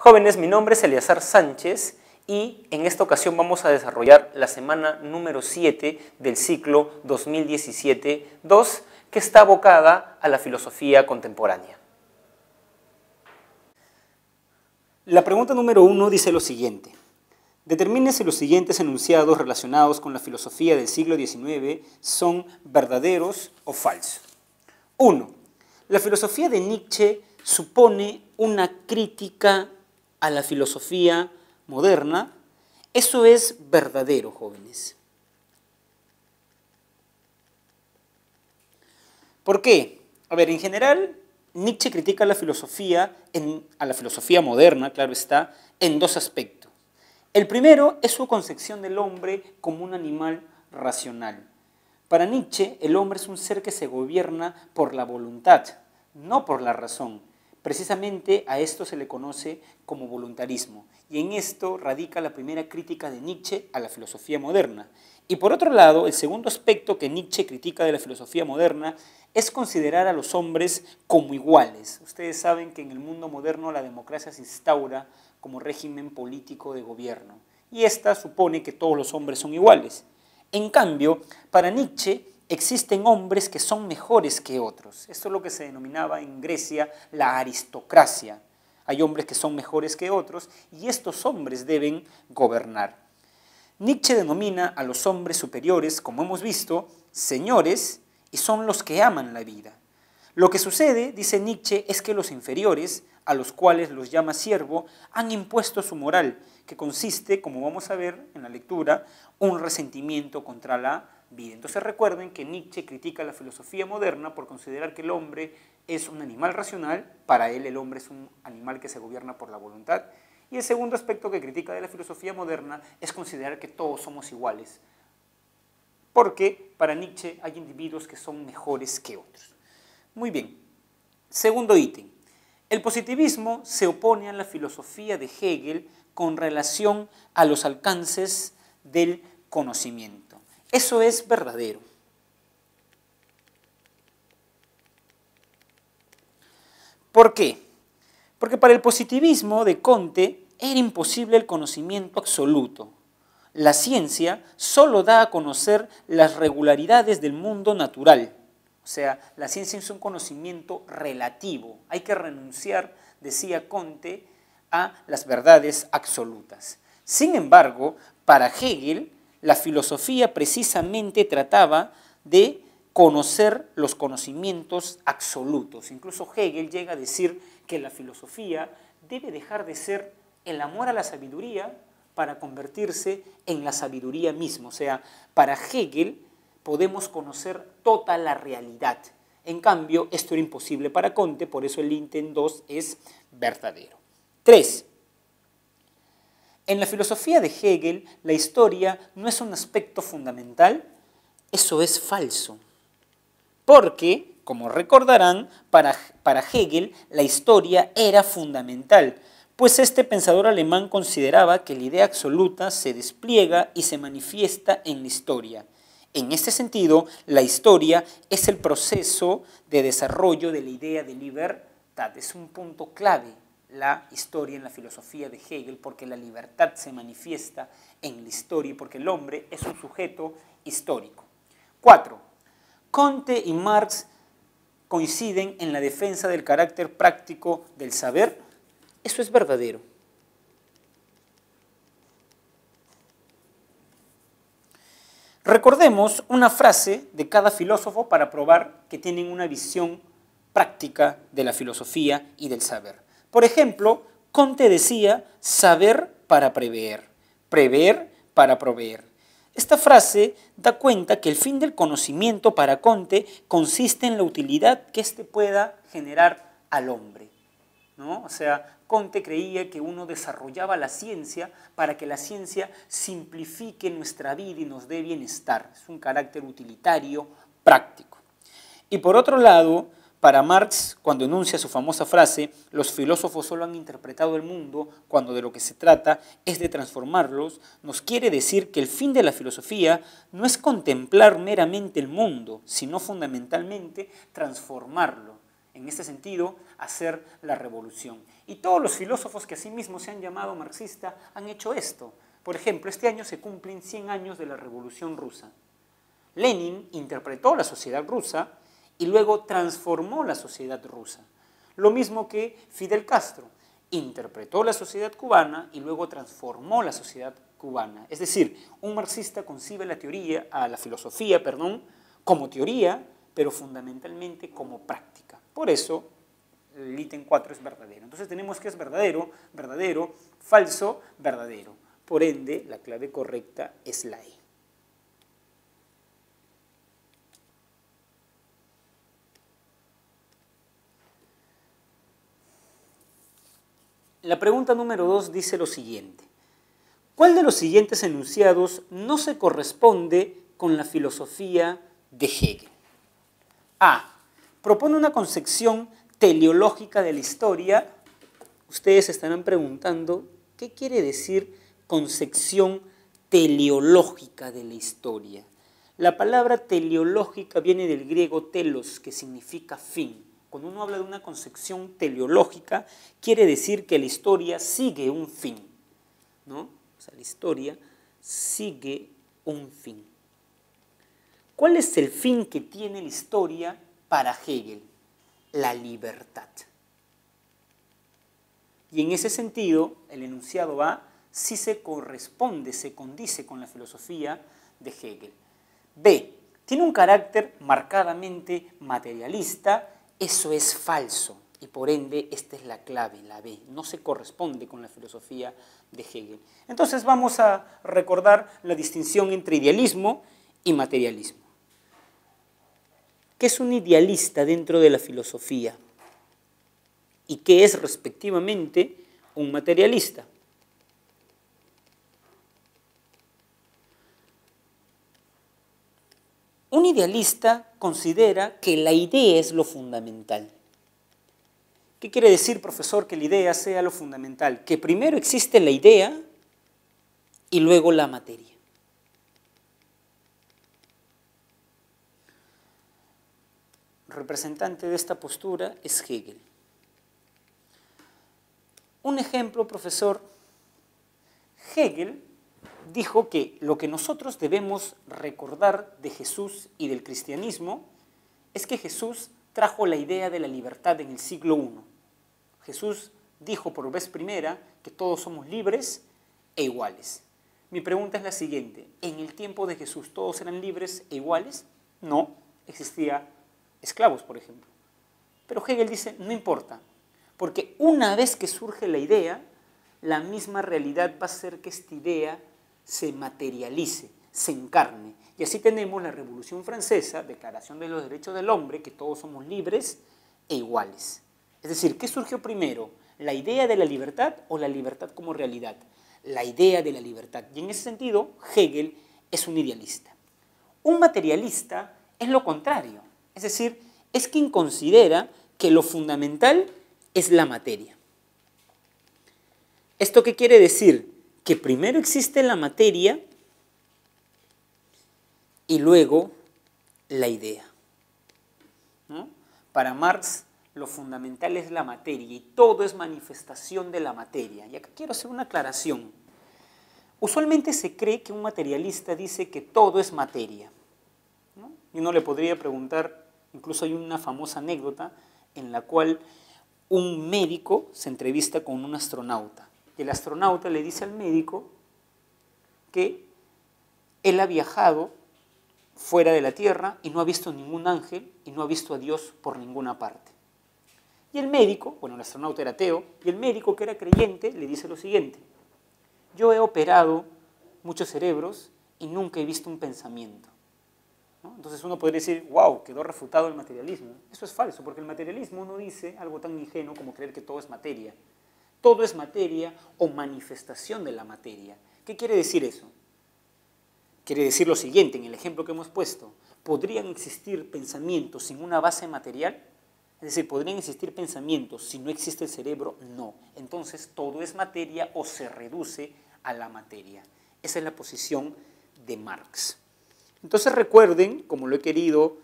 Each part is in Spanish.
Jóvenes, mi nombre es Eleazar Sánchez y en esta ocasión vamos a desarrollar la semana número 7 del ciclo 2017-2 que está abocada a la filosofía contemporánea. La pregunta número 1 dice lo siguiente. Determine si los siguientes enunciados relacionados con la filosofía del siglo XIX son verdaderos o falsos. 1. La filosofía de Nietzsche supone una crítica a la filosofía moderna. Eso es verdadero, jóvenes. ¿Por qué? A ver, en general, Nietzsche critica a la filosofía moderna, claro está, en dos aspectos. El primero es su concepción del hombre como un animal racional. Para Nietzsche, el hombre es un ser que se gobierna por la voluntad, no por la razón. Precisamente a esto se le conoce como voluntarismo, y en esto radica la primera crítica de Nietzsche a la filosofía moderna. Y por otro lado, el segundo aspecto que Nietzsche critica de la filosofía moderna es considerar a los hombres como iguales. Ustedes saben que en el mundo moderno la democracia se instaura como régimen político de gobierno, y esta supone que todos los hombres son iguales. En cambio, para Nietzsche existen hombres que son mejores que otros. Esto es lo que se denominaba en Grecia la aristocracia. Hay hombres que son mejores que otros y estos hombres deben gobernar. Nietzsche denomina a los hombres superiores, como hemos visto, señores, y son los que aman la vida. Lo que sucede, dice Nietzsche, es que los inferiores, a los cuales los llama siervo, han impuesto su moral, que consiste, como vamos a ver en la lectura, un resentimiento contra la vida. Entonces recuerden que Nietzsche critica la filosofía moderna por considerar que el hombre es un animal racional, para él el hombre es un animal que se gobierna por la voluntad, y el segundo aspecto que critica de la filosofía moderna es considerar que todos somos iguales, porque para Nietzsche hay individuos que son mejores que otros. Muy bien, segundo ítem. El positivismo se opone a la filosofía de Hegel con relación a los alcances del conocimiento. Eso es verdadero. ¿Por qué? Porque para el positivismo de Comte era imposible el conocimiento absoluto. La ciencia solo da a conocer las regularidades del mundo natural. O sea, la ciencia es un conocimiento relativo. Hay que renunciar, decía Comte, a las verdades absolutas. Sin embargo, para Hegel, la filosofía precisamente trataba de conocer los conocimientos absolutos. Incluso Hegel llega a decir que la filosofía debe dejar de ser el amor a la sabiduría para convertirse en la sabiduría misma. O sea, para Hegel podemos conocer toda la realidad. En cambio, esto era imposible para Comte, por eso el ítem 2 es verdadero. 3. En la filosofía de Hegel, la historia no es un aspecto fundamental. Eso es falso. Porque, como recordarán, para Hegel la historia era fundamental, pues este pensador alemán consideraba que la idea absoluta se despliega y se manifiesta en la historia. En este sentido, la historia es el proceso de desarrollo de la idea de libertad. Es un punto clave la historia en la filosofía de Hegel, porque la libertad se manifiesta en la historia y porque el hombre es un sujeto histórico. 4. Comte y Marx coinciden en la defensa del carácter práctico del saber. Eso es verdadero. Recordemos una frase de cada filósofo para probar que tienen una visión práctica de la filosofía y del saber. Por ejemplo, Comte decía saber para prever, prever para proveer. Esta frase da cuenta que el fin del conocimiento para Comte consiste en la utilidad que éste pueda generar al hombre, ¿no? O sea, Comte creía que uno desarrollaba la ciencia para que la ciencia simplifique nuestra vida y nos dé bienestar. Es un carácter utilitario, práctico. Y por otro lado, para Marx, cuando enuncia su famosa frase, los filósofos solo han interpretado el mundo cuando de lo que se trata es de transformarlos, nos quiere decir que el fin de la filosofía no es contemplar meramente el mundo, sino fundamentalmente transformarlo. en este sentido, hacer la revolución. Y todos los filósofos que asimismo se han llamado marxistas han hecho esto. Por ejemplo, este año se cumplen 100 años de la Revolución Rusa. Lenin interpretó la sociedad rusa y luego transformó la sociedad rusa. Lo mismo que Fidel Castro interpretó la sociedad cubana y luego transformó la sociedad cubana. Es decir, un marxista concibe la filosofía, como teoría, pero fundamentalmente como práctica. Por eso, el ítem 4 es verdadero. Entonces tenemos que es verdadero, verdadero, falso, verdadero. Por ende, la clave correcta es la E. La pregunta número 2 dice lo siguiente. ¿Cuál de los siguientes enunciados no se corresponde con la filosofía de Hegel? A. Propone una concepción teleológica de la historia. Ustedes se estarán preguntando, ¿qué quiere decir concepción teleológica de la historia? La palabra teleológica viene del griego telos, que significa fin. Cuando uno habla de una concepción teleológica, quiere decir que la historia sigue un fin, ¿no? O sea, la historia sigue un fin. ¿Cuál es el fin que tiene la historia para Hegel? La libertad. Y en ese sentido, el enunciado A sí se corresponde, se condice con la filosofía de Hegel. B. Tiene un carácter marcadamente materialista. Eso es falso y por ende esta es la clave, la B, no se corresponde con la filosofía de Hegel. Entonces vamos a recordar la distinción entre idealismo y materialismo. ¿Qué es un idealista dentro de la filosofía? ¿Y qué es respectivamente un materialista? Un idealista considera que la idea es lo fundamental. ¿Qué quiere decir, profesor, que la idea sea lo fundamental? Que primero existe la idea y luego la materia. El representante de esta postura es Hegel. Un ejemplo, profesor. Hegel dijo que lo que nosotros debemos recordar de Jesús y del cristianismo es que Jesús trajo la idea de la libertad en el siglo I. Jesús dijo por vez primera que todos somos libres e iguales. Mi pregunta es la siguiente, ¿en el tiempo de Jesús todos eran libres e iguales? No, existían esclavos, por ejemplo. Pero Hegel dice, no importa, porque una vez que surge la idea, la misma realidad va a hacer que esta idea se materialice, se encarne. Y así tenemos la Revolución Francesa, Declaración de los Derechos del Hombre, que todos somos libres e iguales. Es decir, ¿qué surgió primero? ¿La idea de la libertad o la libertad como realidad? La idea de la libertad. Y en ese sentido, Hegel es un idealista. Un materialista es lo contrario. Es decir, es quien considera que lo fundamental es la materia. ¿Esto qué quiere decir? Que primero existe la materia y luego la idea, ¿no? Para Marx, lo fundamental es la materia y todo es manifestación de la materia. Y acá quiero hacer una aclaración. Usualmente se cree que un materialista dice que todo es materia, ¿no? Y uno le podría preguntar, incluso hay una famosa anécdota en la cual un médico se entrevista con un astronauta. Y el astronauta le dice al médico que él ha viajado fuera de la Tierra y no ha visto ningún ángel y no ha visto a Dios por ninguna parte. Y el médico, bueno, el astronauta era ateo, y el médico que era creyente le dice lo siguiente, yo he operado muchos cerebros y nunca he visto un pensamiento, ¿no? Entonces uno podría decir, wow, quedó refutado el materialismo. Eso es falso, porque el materialismo no dice algo tan ingenuo como creer que todo es materia. Todo es materia o manifestación de la materia. ¿Qué quiere decir eso? Quiere decir lo siguiente, en el ejemplo que hemos puesto, ¿podrían existir pensamientos sin una base material? Es decir, ¿podrían existir pensamientos si no existe el cerebro? No. Entonces, todo es materia o se reduce a la materia. Esa es la posición de Marx. Entonces recuerden, como lo he querido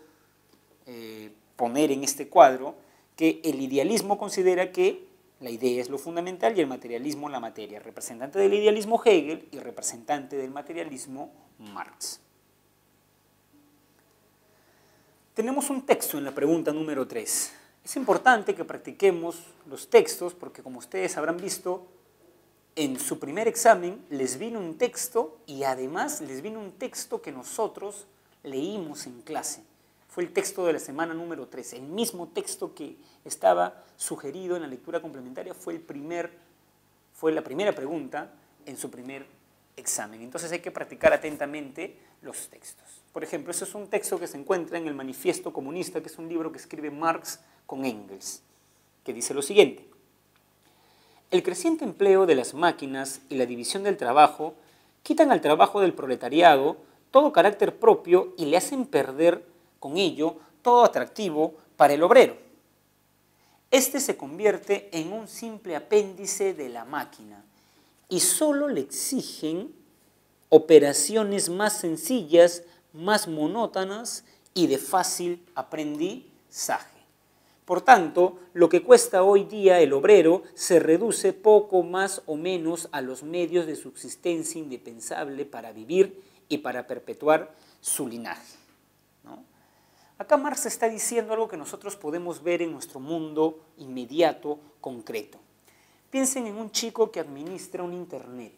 poner en este cuadro, que el idealismo considera que la idea es lo fundamental y el materialismo la materia. Representante del idealismo Hegel y representante del materialismo Marx. Tenemos un texto en la pregunta número 3. Es importante que practiquemos los textos porque, como ustedes habrán visto, en su primer examen les vino un texto y además les vino un texto que nosotros leímos en clase. Fue el texto de la semana número 3. El mismo texto que estaba sugerido en la lectura complementaria fue la primera pregunta en su primer examen. Entonces hay que practicar atentamente los textos. Por ejemplo, ese es un texto que se encuentra en el Manifiesto Comunista, que es un libro que escribe Marx con Engels, que dice lo siguiente: el creciente empleo de las máquinas y la división del trabajo quitan al trabajo del proletariado todo carácter propio y le hacen perder con ello todo atractivo para el obrero. Este se convierte en un simple apéndice de la máquina y solo le exigen operaciones más sencillas, más monótonas y de fácil aprendizaje. Por tanto, lo que cuesta hoy día el obrero se reduce poco más o menos a los medios de subsistencia indispensable para vivir y para perpetuar su linaje, ¿no? Acá Marx está diciendo algo que nosotros podemos ver en nuestro mundo inmediato, concreto. Piensen en un chico que administra un internet,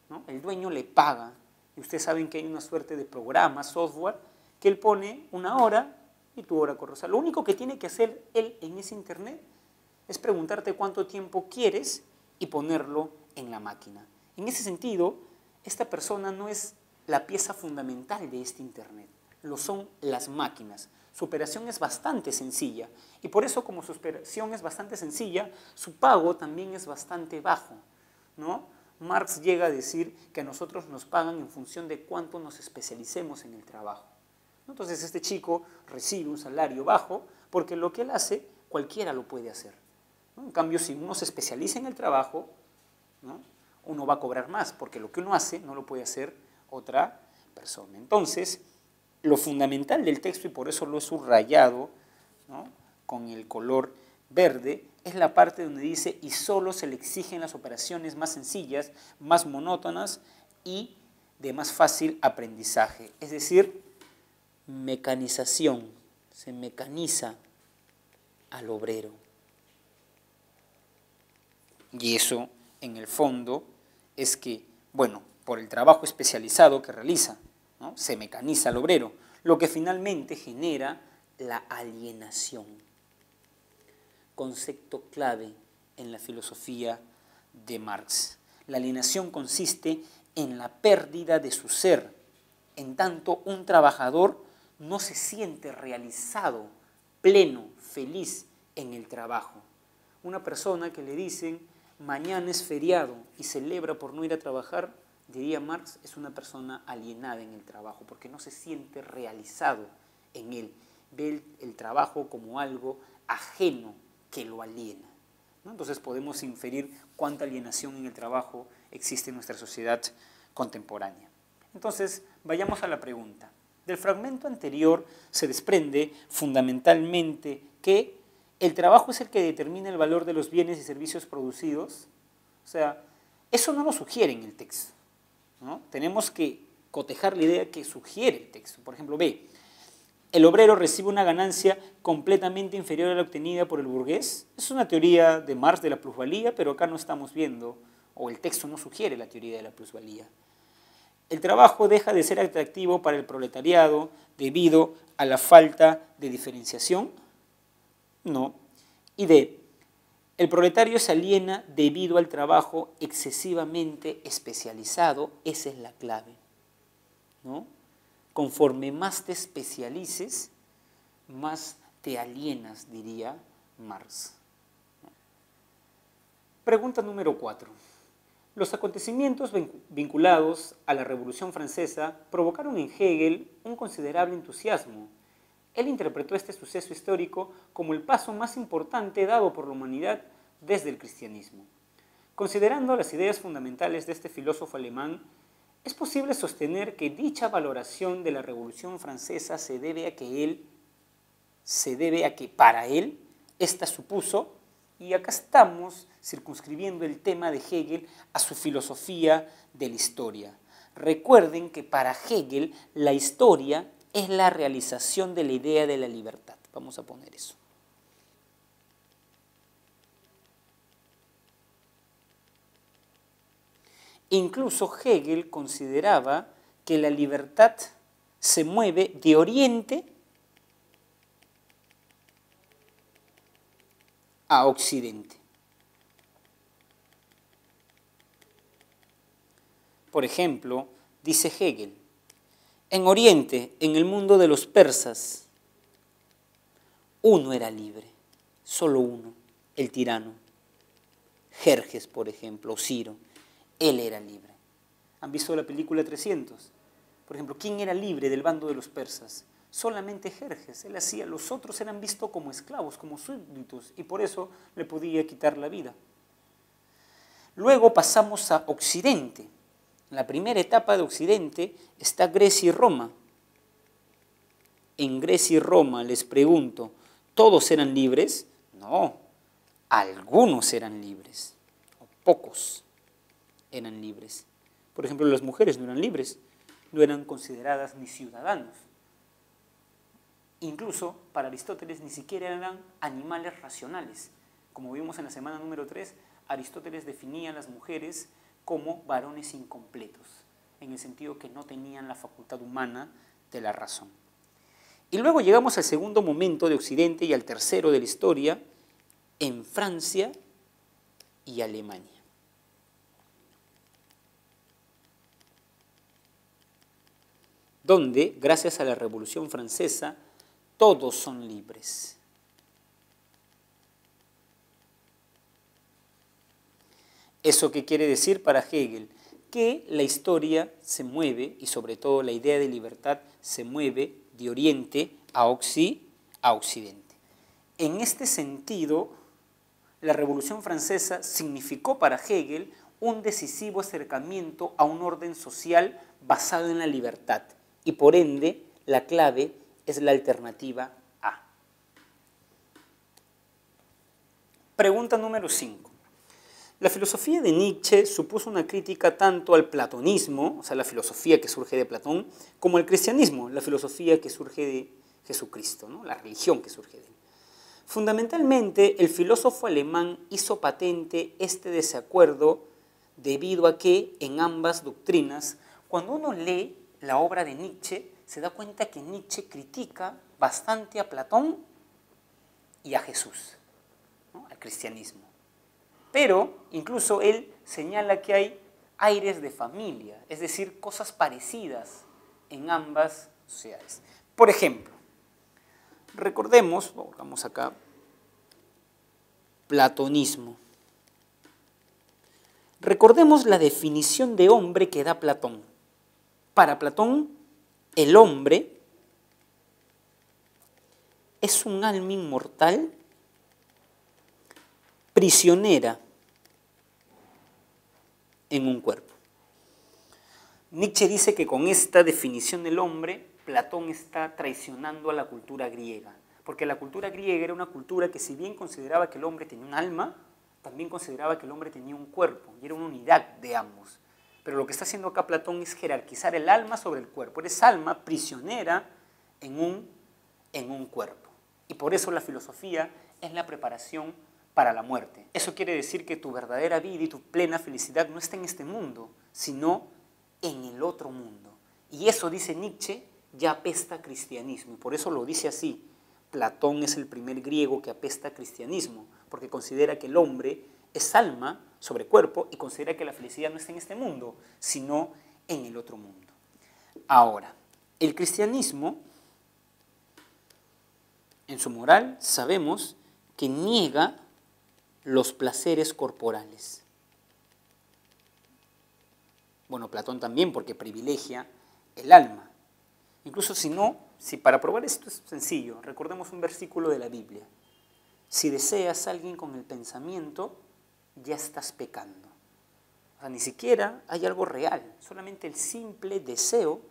¿no? El dueño le paga, y ustedes saben que hay una suerte de programa, software, que él pone una hora y tu hora corre. O sea, lo único que tiene que hacer él en ese internet es preguntarte cuánto tiempo quieres y ponerlo en la máquina. En ese sentido, esta persona no es la pieza fundamental de este internet, lo son las máquinas. Su operación es bastante sencilla y por eso, como su operación es bastante sencilla, su pago también es bastante bajo, ¿no? Marx llega a decir que a nosotros nos pagan en función de cuánto nos especialicemos en el trabajo. Entonces este chico recibe un salario bajo porque lo que él hace cualquiera lo puede hacer, ¿no? En cambio, si uno se especializa en el trabajo, ¿no?, uno va a cobrar más porque lo que uno hace no lo puede hacer otra persona. Entonces, lo fundamental del texto, y por eso lo he subrayado, ¿no?, con el color verde, es la parte donde dice: y solo se le exigen las operaciones más sencillas, más monótonas y de más fácil aprendizaje. Es decir, mecanización, se mecaniza al obrero. Y eso, en el fondo, es que, bueno, por el trabajo especializado que realiza, ¿no?, se mecaniza al obrero, lo que finalmente genera la alienación. Concepto clave en la filosofía de Marx. La alienación consiste en la pérdida de su ser, en tanto un trabajador no se siente realizado, pleno, feliz en el trabajo. Una persona que le dicen mañana es feriado y celebra por no ir a trabajar, diría Marx, es una persona alienada en el trabajo porque no se siente realizado en él. Ve el trabajo como algo ajeno que lo aliena, ¿no? Entonces podemos inferir cuánta alienación en el trabajo existe en nuestra sociedad contemporánea. Entonces, vayamos a la pregunta. Del fragmento anterior se desprende fundamentalmente que el trabajo es el que determina el valor de los bienes y servicios producidos. O sea, eso no lo sugiere en el texto, ¿no? Tenemos que cotejar la idea que sugiere el texto. Por ejemplo, B, el obrero recibe una ganancia completamente inferior a la obtenida por el burgués. Es una teoría de Marx de la plusvalía, pero acá no estamos viendo, o el texto no sugiere la teoría de la plusvalía. El trabajo deja de ser atractivo para el proletariado debido a la falta de diferenciación. No. Y D, el proletario se aliena debido al trabajo excesivamente especializado. Esa es la clave, ¿no? Conforme más te especialices, más te alienas, diría Marx. Pregunta número 4. Los acontecimientos vinculados a la Revolución Francesa provocaron en Hegel un considerable entusiasmo. Él interpretó este suceso histórico como el paso más importante dado por la humanidad desde el cristianismo. Considerando las ideas fundamentales de este filósofo alemán, es posible sostener que dicha valoración de la Revolución Francesa se debe a que para él Esta supuso, y acá estamos circunscribiendo el tema de Hegel a su filosofía de la historia. Recuerden que para Hegel la historia es la realización de la idea de la libertad. Vamos a poner eso. Incluso Hegel consideraba que la libertad se mueve de Oriente a Occidente. Por ejemplo, dice Hegel, en Oriente, en el mundo de los persas, uno era libre, solo uno, el tirano. Jerjes, por ejemplo, o Ciro, él era libre. ¿Han visto la película 300? Por ejemplo, ¿quién era libre del bando de los persas? Solamente Jerjes, él hacía, los otros eran vistos como esclavos, como súbditos, y por eso le podía quitar la vida. Luego pasamos a Occidente. En la primera etapa de Occidente está Grecia y Roma. En Grecia y Roma les pregunto, ¿todos eran libres? No, algunos eran libres, o pocos eran libres. Por ejemplo, las mujeres no eran libres, no eran consideradas ni ciudadanos. Incluso para Aristóteles ni siquiera eran animales racionales. Como vimos en la semana número 3, Aristóteles definía a las mujeres como varones incompletos, en el sentido que no tenían la facultad humana de la razón. Y luego llegamos al segundo momento de Occidente y al tercero de la historia, en Francia y Alemania. Donde, gracias a la Revolución Francesa, todos son libres. ¿Eso qué quiere decir para Hegel? Que la historia se mueve, y sobre todo la idea de libertad, se mueve de Oriente a Occidente. En este sentido, la Revolución Francesa significó para Hegel un decisivo acercamiento a un orden social basado en la libertad, y por ende, la clave es la alternativa A. Pregunta número 5. La filosofía de Nietzsche supuso una crítica tanto al platonismo, o sea, la filosofía que surge de Platón, como al cristianismo, la filosofía que surge de Jesucristo, ¿no? La religión que surge de él. Fundamentalmente, el filósofo alemán hizo patente este desacuerdo debido a que en ambas doctrinas, cuando uno lee la obra de Nietzsche, se da cuenta que Nietzsche critica bastante a Platón y a Jesús, ¿no? Al cristianismo. Pero incluso él señala que hay aires de familia, es decir, cosas parecidas en ambas sociedades. Por ejemplo, recordemos, vamos acá, platonismo. Recordemos la definición de hombre que da Platón. Para Platón, el hombre es un alma inmortal, prisionera en un cuerpo. Nietzsche dice que con esta definición del hombre, Platón está traicionando a la cultura griega, porque la cultura griega era una cultura que, si bien consideraba que el hombre tenía un alma, también consideraba que el hombre tenía un cuerpo, y era una unidad de ambos. Pero lo que está haciendo acá Platón es jerarquizar el alma sobre el cuerpo. Eres alma prisionera en un cuerpo. Y por eso la filosofía es la preparación para la muerte. Eso quiere decir que tu verdadera vida y tu plena felicidad no está en este mundo, sino en el otro mundo. Y eso, dice Nietzsche, ya apesta a cristianismo. Y por eso lo dice así. Platón es el primer griego que apesta a cristianismo, porque considera que el hombre es alma sobre cuerpo y considera que la felicidad no está en este mundo, sino en el otro mundo. Ahora, el cristianismo, en su moral, sabemos que niega los placeres corporales. Bueno, Platón también, porque privilegia el alma. Incluso si para probar esto es sencillo, recordemos un versículo de la Biblia. Si deseas a alguien con el pensamiento, ya estás pecando. O sea, ni siquiera hay algo real, solamente el simple deseo,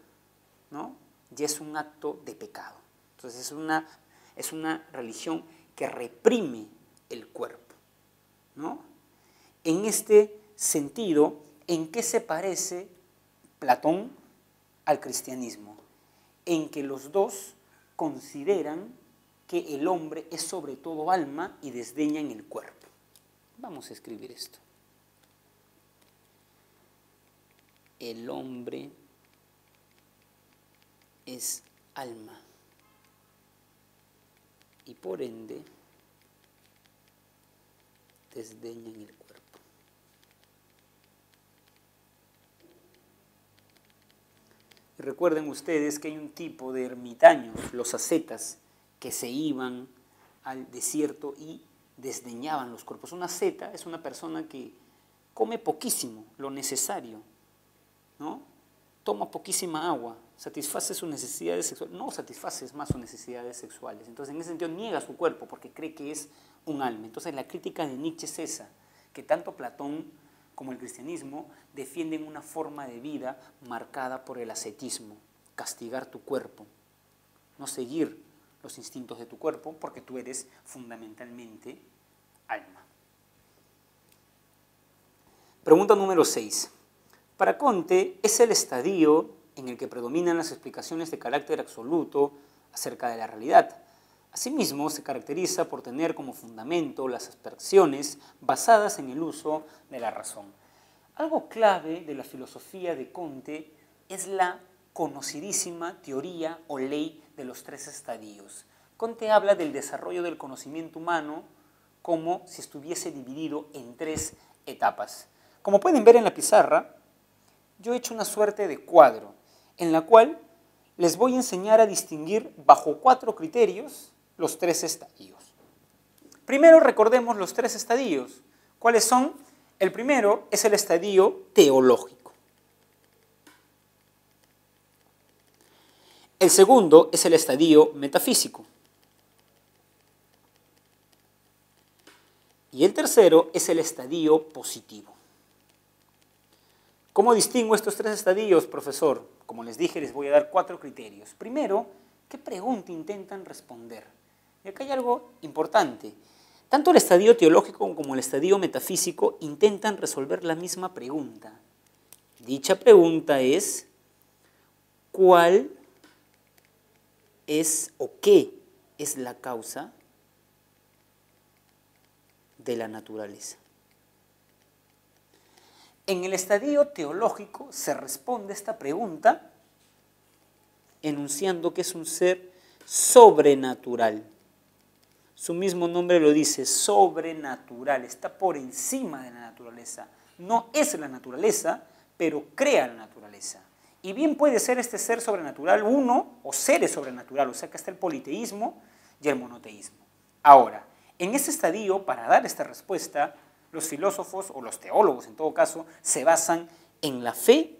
¿no? Ya es un acto de pecado. Entonces es una religión que reprime el cuerpo, ¿no? En este sentido, ¿en qué se parece Platón al cristianismo? En que los dos consideran que el hombre es sobre todo alma y desdeñan el cuerpo. Vamos a escribir esto. El hombre es alma y por ende desdeñan el cuerpo. Y recuerden ustedes que hay un tipo de ermitaños, los ascetas, que se iban al desierto y desdeñaban los cuerpos. Un asceta es una persona que come poquísimo, lo necesario, ¿no? Toma poquísima agua, satisface sus necesidades sexuales, no satisface más sus necesidades sexuales. Entonces, en ese sentido, niega su cuerpo porque cree que es un alma. Entonces, la crítica de Nietzsche es esa, que tanto Platón como el cristianismo defienden una forma de vida marcada por el ascetismo, castigar tu cuerpo, no seguir los instintos de tu cuerpo porque tú eres fundamentalmente alma. Pregunta número 6. Para Comte, es el estadio en el que predominan las explicaciones de carácter absoluto acerca de la realidad. Asimismo, se caracteriza por tener como fundamento las abstracciones basadas en el uso de la razón. Algo clave de la filosofía de Comte es la conocidísima teoría o ley de los 3 estadios. Comte habla del desarrollo del conocimiento humano como si estuviese dividido en 3 etapas. Como pueden ver en la pizarra, yo he hecho una suerte de cuadro en la cual les voy a enseñar a distinguir bajo 4 criterios los 3 estadios. Primero recordemos los 3 estadios. ¿Cuáles son? El primero es el estadio teológico. El segundo es el estadio metafísico. Y el tercero es el estadio positivo. ¿Cómo distingo estos 3 estadios, profesor? Como les dije, les voy a dar 4 criterios. Primero, ¿qué pregunta intentan responder? Y acá hay algo importante. Tanto el estadio teológico como el estadio metafísico intentan resolver la misma pregunta. Dicha pregunta es, ¿cuál es o qué es la causa de la naturaleza? En el estadio teológico se responde esta pregunta enunciando que es un ser sobrenatural. Su mismo nombre lo dice, sobrenatural, está por encima de la naturaleza. No es la naturaleza, pero crea la naturaleza. Y bien puede ser este ser sobrenatural uno o seres sobrenatural, o sea que está el politeísmo y el monoteísmo. Ahora, en ese estadio, para dar esta respuesta, los filósofos, o los teólogos en todo caso, se basan en la fe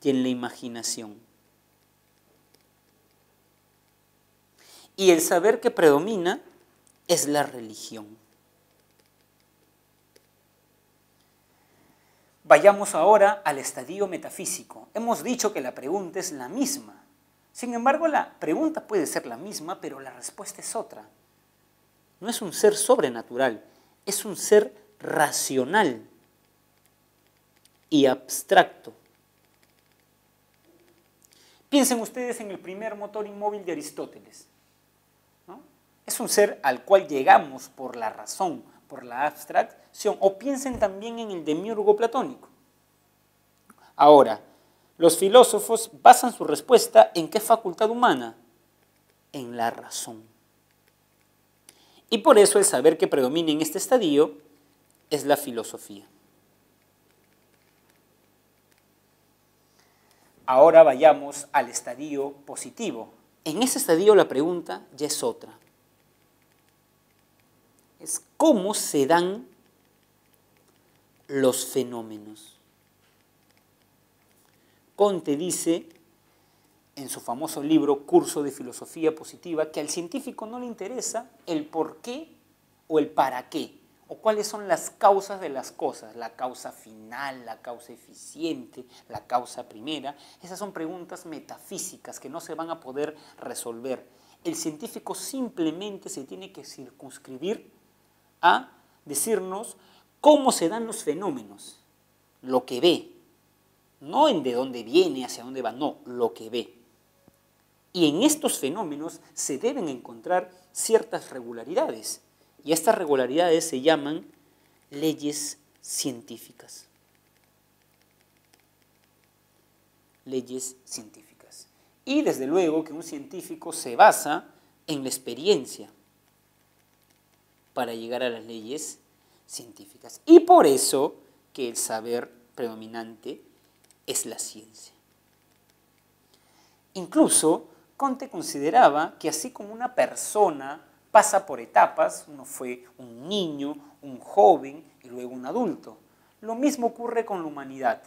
y en la imaginación. Y el saber que predomina es la religión. Vayamos ahora al estadio metafísico. Hemos dicho que la pregunta es la misma. Sin embargo, la pregunta puede ser la misma, pero la respuesta es otra. No es un ser sobrenatural, es un ser racional y abstracto. Piensen ustedes en el primer motor inmóvil de Aristóteles, ¿no? Es un ser al cual llegamos por la razón, por la abstracción, o piensen también en el demiurgo platónico. Ahora, los filósofos basan su respuesta ¿en qué facultad humana? En la razón. Y por eso el saber que predomina en este estadio es la filosofía. Ahora vayamos al estadio positivo. En ese estadio la pregunta ya es otra. Es cómo se dan los fenómenos. Comte dice en su famoso libro Curso de Filosofía Positiva que al científico no le interesa el por qué o el para qué, o cuáles son las causas de las cosas, la causa final, la causa eficiente, la causa primera. Esas son preguntas metafísicas que no se van a poder resolver. el científico simplemente se tiene que circunscribir a decirnos cómo se dan los fenómenos, lo que ve, no en de dónde viene, hacia dónde va, no, lo que ve. Y en estos fenómenos se deben encontrar ciertas regularidades, y estas regularidades se llaman leyes científicas. Leyes científicas. Y desde luego que un científico se basa en la experiencia para llegar a las leyes científicas. Y por eso que el saber predominante es la ciencia. Incluso Comte consideraba que así como una persona pasa por etapas, uno fue un niño, un joven y luego un adulto, lo mismo ocurre con la humanidad.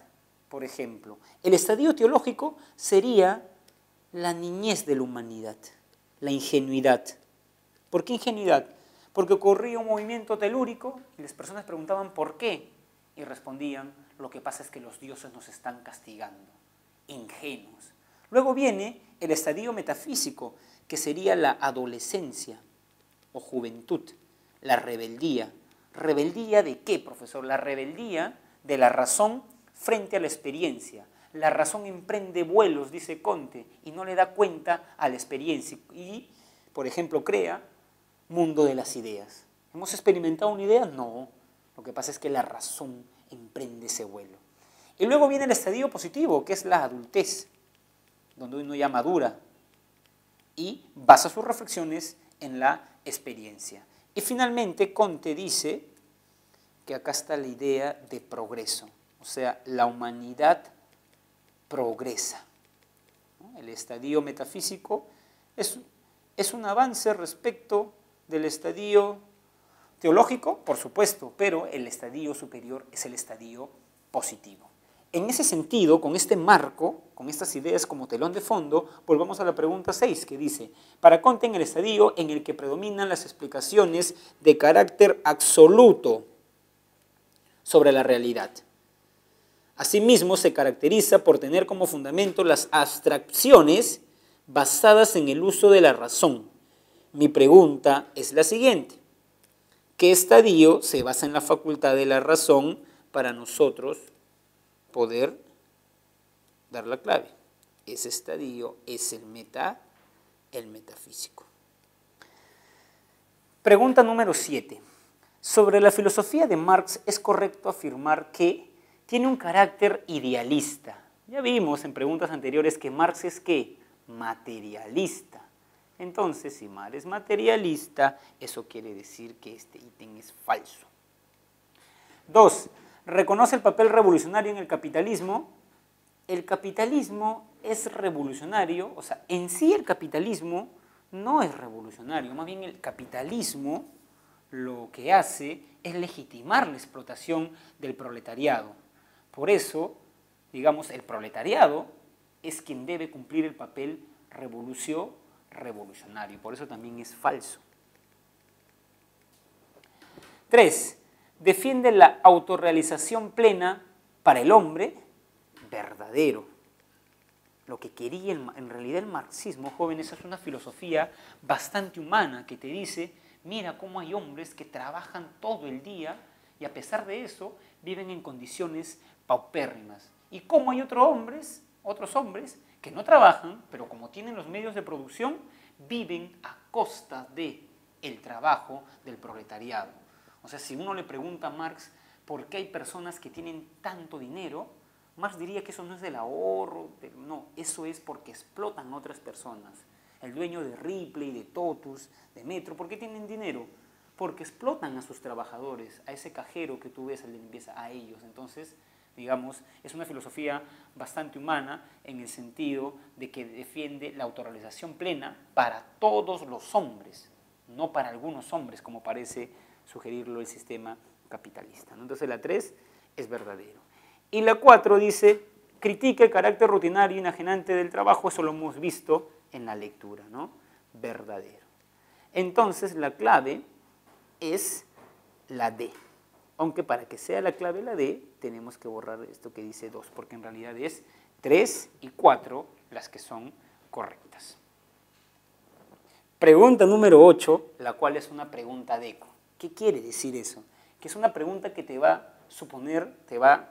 Por ejemplo, el estadio teológico sería la niñez de la humanidad, la ingenuidad. ¿Por qué ingenuidad? Porque ocurría un movimiento telúrico y las personas preguntaban ¿por qué? Y respondían, lo que pasa es que los dioses nos están castigando. Ingenuos. Luego viene el estadio metafísico, que sería la adolescencia o juventud, la rebeldía. ¿Rebeldía de qué, profesor? La rebeldía de la razón frente a la experiencia. La razón emprende vuelos, dice Comte, y no le da cuenta a la experiencia. Y, por ejemplo, crea mundo de las ideas. ¿Hemos experimentado una idea? No. Lo que pasa es que la razón emprende ese vuelo. Y luego viene el estadio positivo, que es la adultez, donde uno ya madura y basa sus reflexiones en la experiencia. Y finalmente Comte dice que acá está la idea de progreso, o sea, la humanidad progresa. El estadio metafísico es un avance respecto del estadio teológico, por supuesto, pero el estadio superior es el estadio positivo. En ese sentido, con este marco, con estas ideas como telón de fondo, volvamos a la pregunta 6, que dice, para Comte en el estadio en el que predominan las explicaciones de carácter absoluto sobre la realidad. Asimismo, se caracteriza por tener como fundamento las abstracciones basadas en el uso de la razón. Mi pregunta es la siguiente. ¿Qué estadio se basa en la facultad de la razón para nosotros poder dar la clave? Ese estadio es el metafísico. Pregunta número 7. Sobre la filosofía de Marx, ¿es correcto afirmar que tiene un carácter idealista? Ya vimos en preguntas anteriores que Marx es ¿qué? Materialista. Entonces, si Marx es materialista, eso quiere decir que este ítem es falso. 2. ¿Reconoce el papel revolucionario en el capitalismo? El capitalismo es revolucionario, o sea, en sí el capitalismo no es revolucionario, más bien el capitalismo lo que hace es legitimar la explotación del proletariado. Por eso, digamos, el proletariado es quien debe cumplir el papel revolucionario, por eso también es falso. 3. Defiende la autorrealización plena para el hombre, verdadero. Lo que quería en realidad el marxismo, jóvenes, es una filosofía bastante humana que te dice, mira cómo hay hombres que trabajan todo el día y a pesar de eso viven en condiciones paupérrimas. Y cómo hay otros hombres que no trabajan, pero como tienen los medios de producción, viven a costa del trabajo del proletariado. O sea, si uno le pregunta a Marx por qué hay personas que tienen tanto dinero, Marx diría que eso no es del ahorro, no, eso es porque explotan a otras personas. El dueño de Ripley, de Totus, de Metro, ¿por qué tienen dinero? Porque explotan a sus trabajadores, a ese cajero que tú ves a la limpieza, a ellos. Entonces, digamos, es una filosofía bastante humana en el sentido de que defiende la autorrealización plena para todos los hombres, no para algunos hombres, como parece sugerirlo el sistema capitalista, ¿no? Entonces la 3 es verdadero. Y la 4 dice, critica el carácter rutinario y enajenante del trabajo, eso lo hemos visto en la lectura, ¿no? Verdadero. Entonces la clave es la D. Aunque para que sea la clave la D, tenemos que borrar esto que dice 2, porque en realidad es 3 y 4 las que son correctas. Pregunta número 8, la cual es una pregunta deco. ¿Qué quiere decir eso? Que es una pregunta que te va a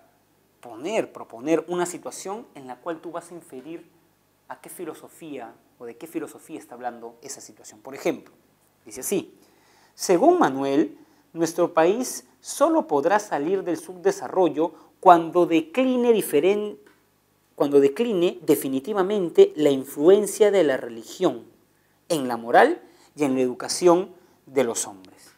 proponer una situación en la cual tú vas a inferir a qué filosofía o de qué filosofía está hablando esa situación. Por ejemplo, dice así: según Manuel, nuestro país solo podrá salir del subdesarrollo cuando decline definitivamente la influencia de la religión en la moral y en la educación de los hombres.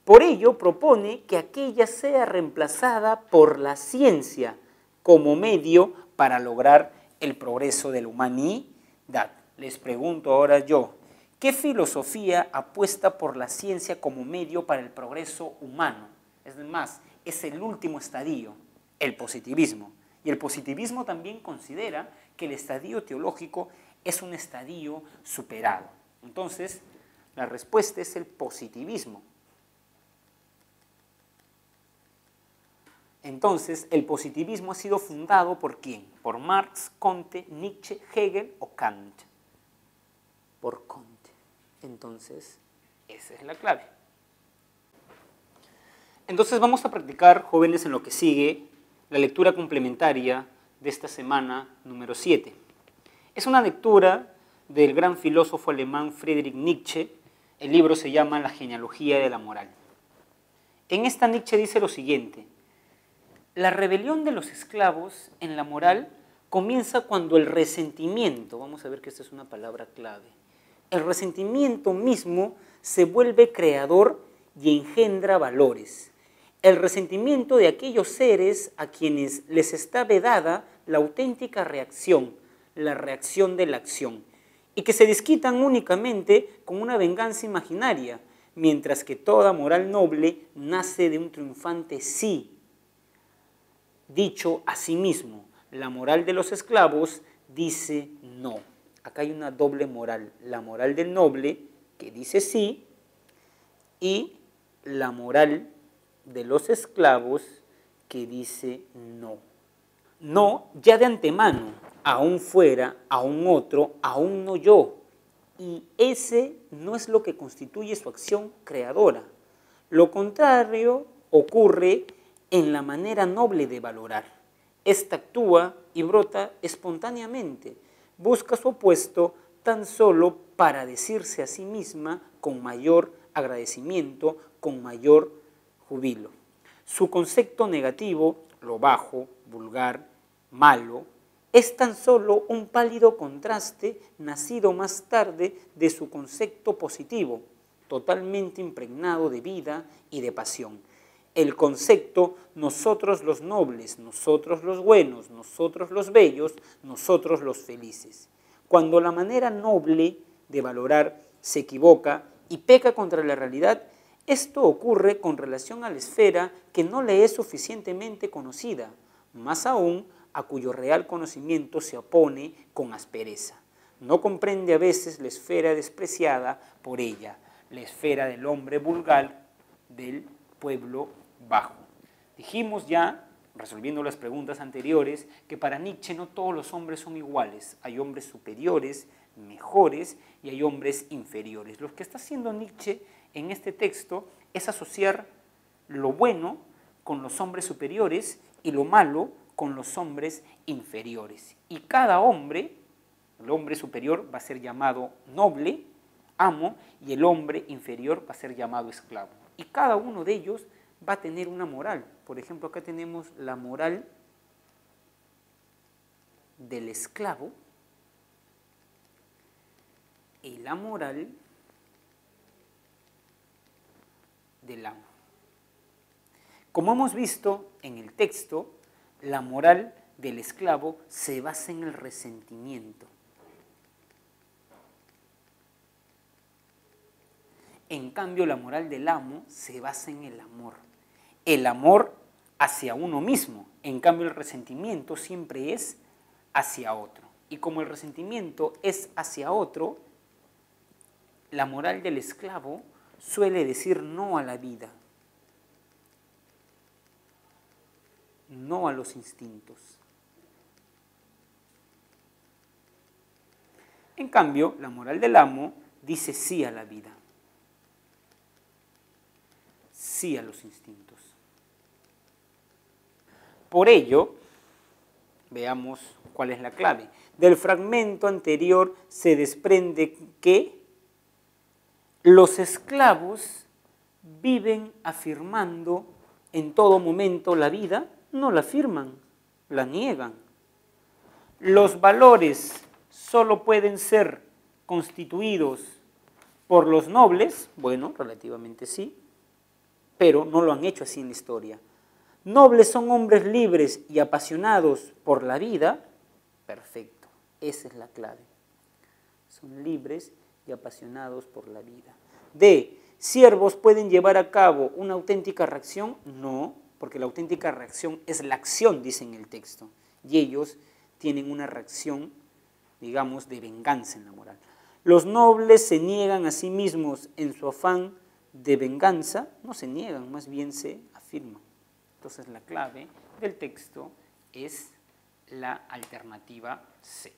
Por ello, propone que aquella sea reemplazada por la ciencia como medio para lograr el progreso de la humanidad. Les pregunto ahora yo, ¿qué filosofía apuesta por la ciencia como medio para el progreso humano? Es más, es el último estadio, el positivismo. Y el positivismo también considera que el estadio teológico es un estadio superado. Entonces, la respuesta es el positivismo. Entonces, el positivismo ha sido fundado ¿por quién? Por Marx, Comte, Nietzsche, Hegel o Kant. Por Comte. Entonces, esa es la clave. Entonces vamos a practicar, jóvenes, en lo que sigue, la lectura complementaria de esta semana número 7. Es una lectura del gran filósofo alemán Friedrich Nietzsche. El libro se llama La genealogía de la moral. En esta Nietzsche dice lo siguiente: la rebelión de los esclavos en la moral comienza cuando el resentimiento, vamos a ver que esta es una palabra clave, el resentimiento mismo se vuelve creador y engendra valores. El resentimiento de aquellos seres a quienes les está vedada la auténtica reacción, la reacción de la acción, y que se desquitan únicamente con una venganza imaginaria, mientras que toda moral noble nace de un triunfante sí. Dicho a sí mismo, la moral de los esclavos dice no. Acá hay una doble moral, la moral del noble que dice sí y la moral de los esclavos que dice no. No ya de antemano, aún fuera, aún otro, aún no yo. Y ese no es lo que constituye su acción creadora. Lo contrario ocurre en la manera noble de valorar. Esta actúa y brota espontáneamente, busca su opuesto tan solo para decirse a sí misma con mayor agradecimiento, con mayor júbilo. Su concepto negativo, lo bajo, vulgar, malo, es tan solo un pálido contraste nacido más tarde de su concepto positivo, totalmente impregnado de vida y de pasión. El concepto nosotros los nobles, nosotros los buenos, nosotros los bellos, nosotros los felices. Cuando la manera noble de valorar se equivoca y peca contra la realidad, esto ocurre con relación a la esfera que no le es suficientemente conocida, más aún a cuyo real conocimiento se opone con aspereza. No comprende a veces la esfera despreciada por ella, la esfera del hombre vulgar, del pueblo bajo. Dijimos ya, resolviendo las preguntas anteriores, que para Nietzsche no todos los hombres son iguales. Hay hombres superiores, mejores, y hay hombres inferiores. Lo que está haciendo Nietzsche en este texto es asociar lo bueno con los hombres superiores y lo malo con los hombres inferiores. Y cada hombre, el hombre superior va a ser llamado noble, amo, y el hombre inferior va a ser llamado esclavo. Y cada uno de ellos va a tener una moral. Por ejemplo, acá tenemos la moral del esclavo y la moral del amo. Como hemos visto en el texto, la moral del esclavo se basa en el resentimiento. En cambio, la moral del amo se basa en el amor. El amor hacia uno mismo. En cambio, el resentimiento siempre es hacia otro. Y como el resentimiento es hacia otro, la moral del esclavo suele decir no a la vida, no a los instintos. En cambio, la moral del amo dice sí a la vida, sí a los instintos. Por ello, veamos cuál es la clave. Del fragmento anterior se desprende que los esclavos viven afirmando en todo momento la vida, no la afirman, la niegan. Los valores solo pueden ser constituidos por los nobles, bueno, relativamente sí, pero no lo han hecho así en la historia. Nobles son hombres libres y apasionados por la vida, perfecto, esa es la clave. Son libres y apasionados por la vida. D, ¿siervos pueden llevar a cabo una auténtica reacción? No, porque la auténtica reacción es la acción, dice en el texto, y ellos tienen una reacción, digamos, de venganza en la moral. Los nobles se niegan a sí mismos en su afán de venganza, no se niegan, más bien se afirman. Entonces la clave del texto es la alternativa C.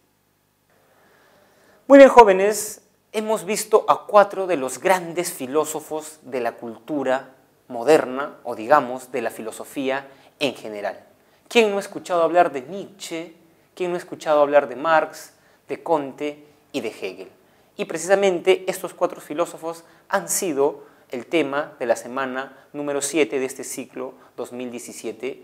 Muy bien, jóvenes, hemos visto a 4 de los grandes filósofos de la cultura moderna, o digamos, de la filosofía en general. ¿Quién no ha escuchado hablar de Nietzsche? ¿Quién no ha escuchado hablar de Marx, de Comte y de Hegel? Y precisamente estos 4 filósofos han sido el tema de la semana número 7 de este ciclo 2017-2.